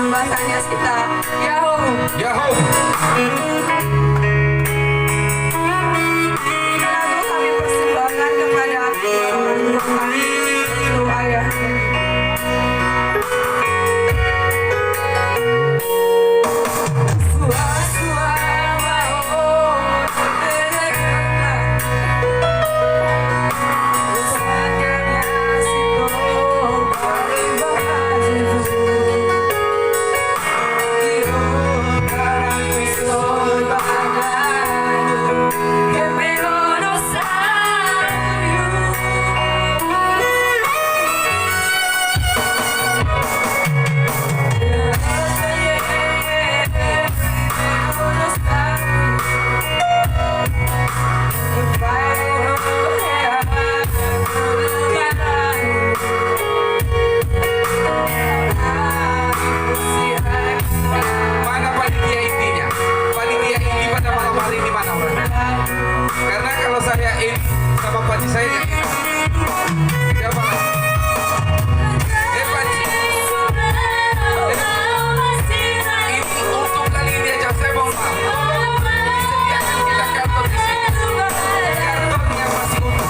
pembahasannya kita. Yahoo. Yahoo. Ini lagu kami persembahkan kepada kami, ibu ayah. Karena kalau saya sama Panji saya siapa? Panji. Ini untuk kali ini aja saya mau maaf. Disediakan kita karton di sini. Kartonnya masih utuh.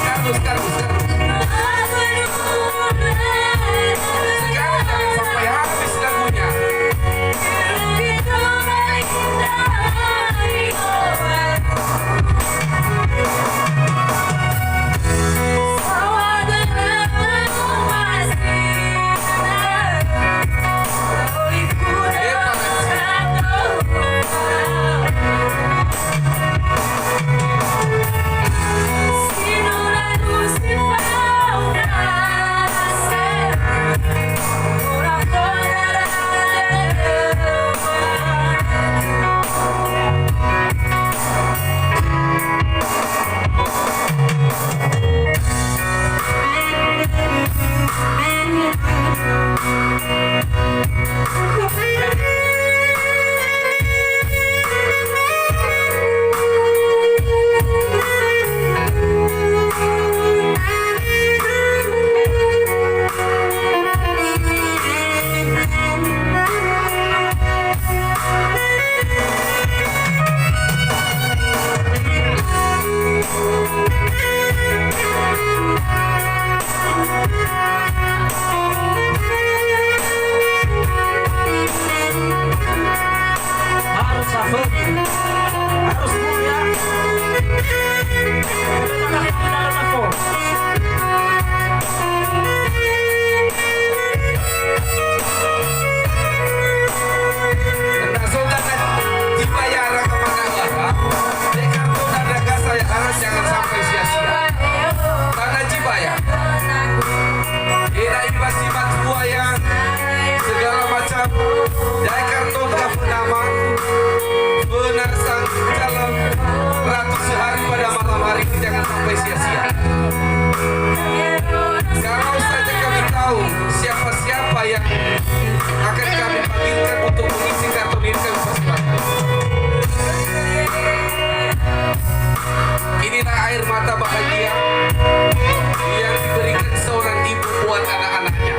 Kardus. Sekarang jangan sampai habis lagunya. Jangan sampai sia-sia. Tanah Jibaya. Ira invasi buaya segala macam. Dari karton nama benar sang calon ratu sehari pada malam hari ini jangan sampai sia-sia. Kalau saja kami tahu siapa-siapa yang akan kami panggilkan untuk mengisi karton ini kami persembahkan. Inilah air mata bahagia yang diberikan seorang ibu buat anak-anaknya.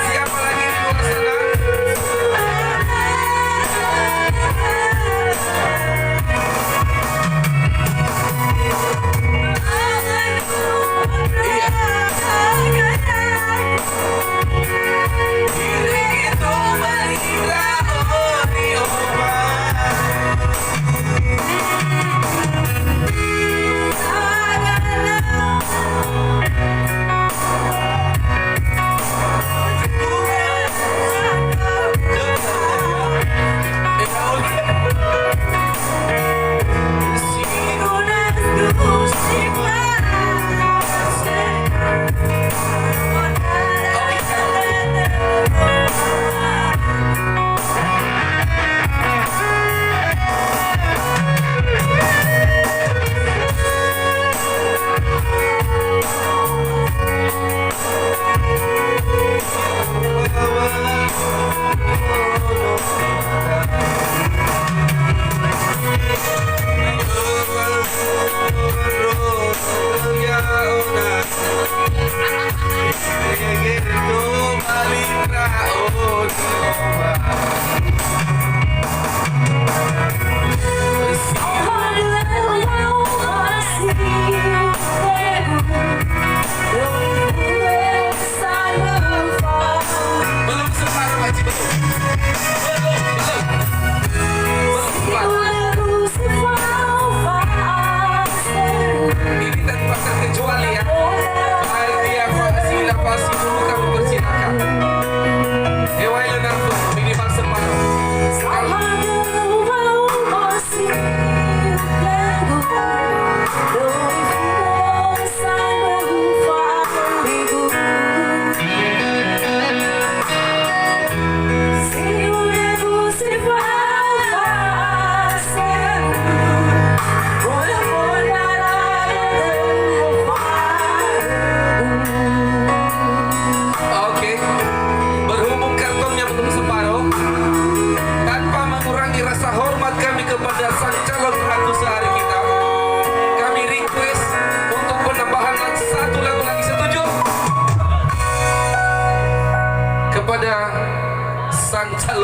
Siapa lagi di luar sana?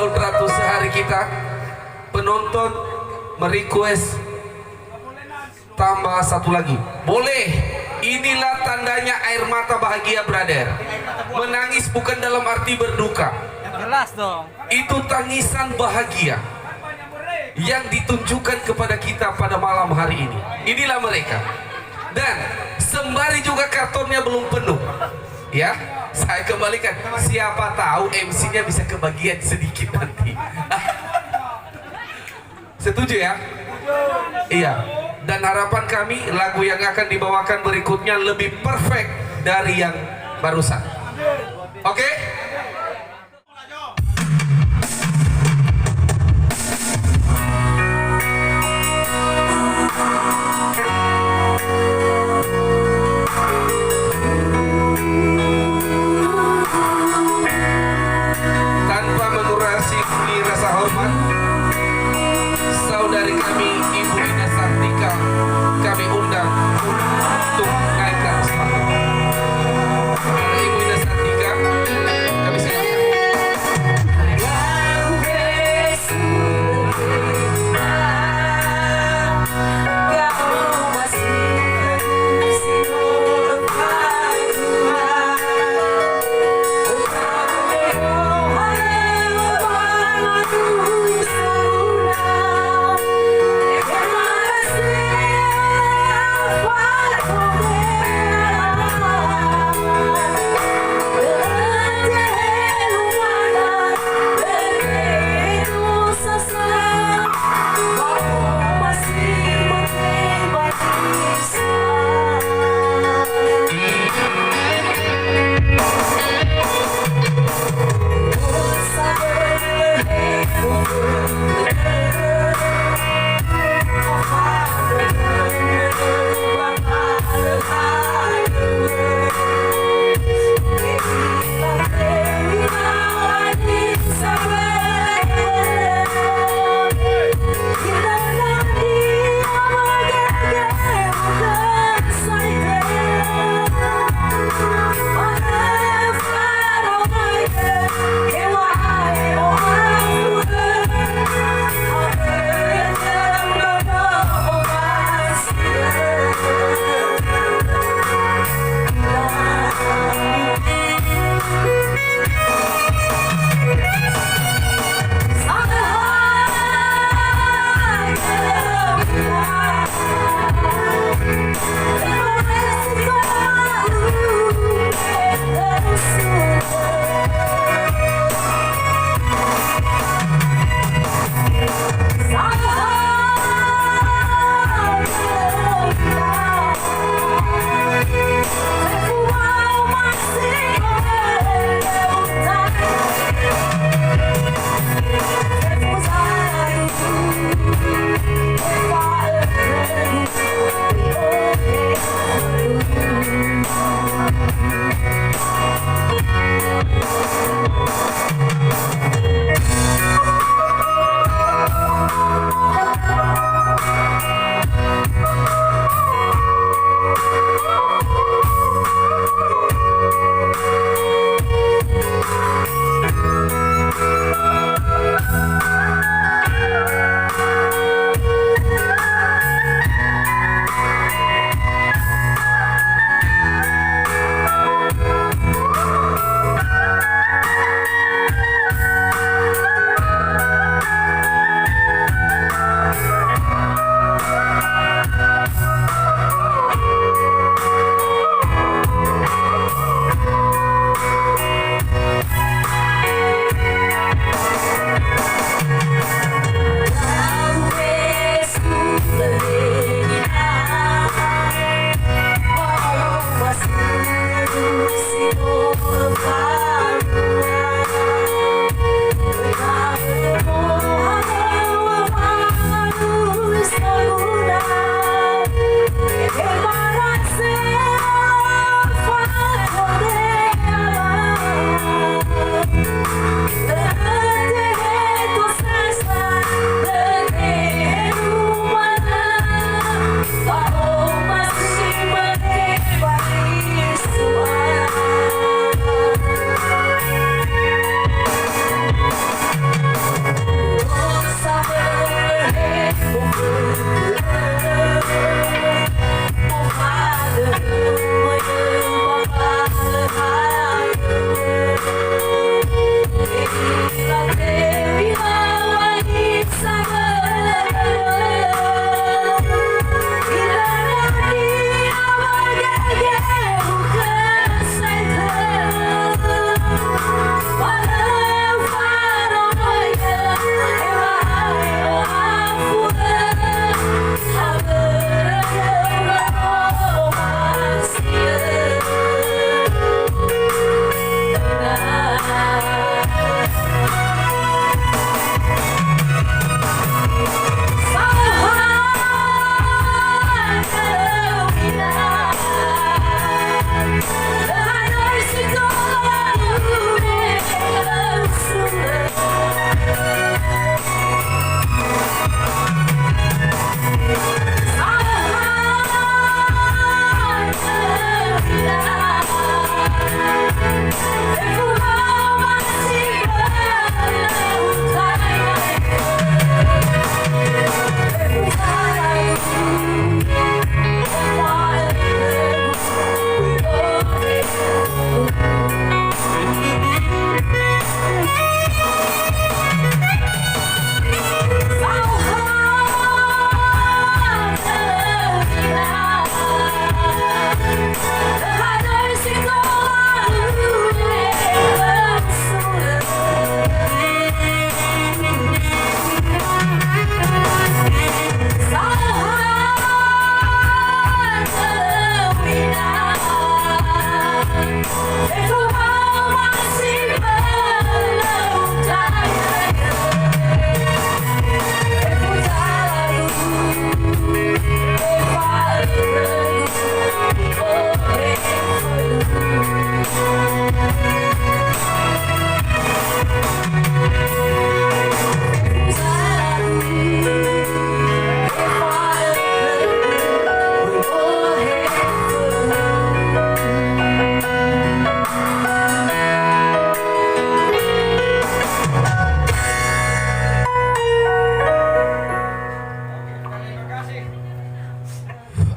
Salon Ratu Sehari kita, penonton merequest tambah satu lagi. Boleh. Inilah tandanya air mata bahagia, brother. Menangis bukan dalam arti berduka. Jelas dong. Itu tangisan bahagia yang ditunjukkan kepada kita pada malam hari ini. Inilah mereka. Dan sembari juga kartonnya belum penuh. Ya, saya kembalikan. Siapa tahu MC-nya bisa kebagian sedikit nanti. Setuju ya? Iya. Dan harapan kami lagu yang akan dibawakan berikutnya lebih perfect dari yang barusan. Oke? Tanpa mengurangi rasa hormat, saudari kami Ibu Ina Sartika kami undang untuk naik ke atas panggung. Ibu Ina Sartika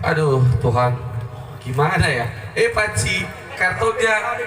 Aduh Tuhan, gimana ya? Paci, kartonya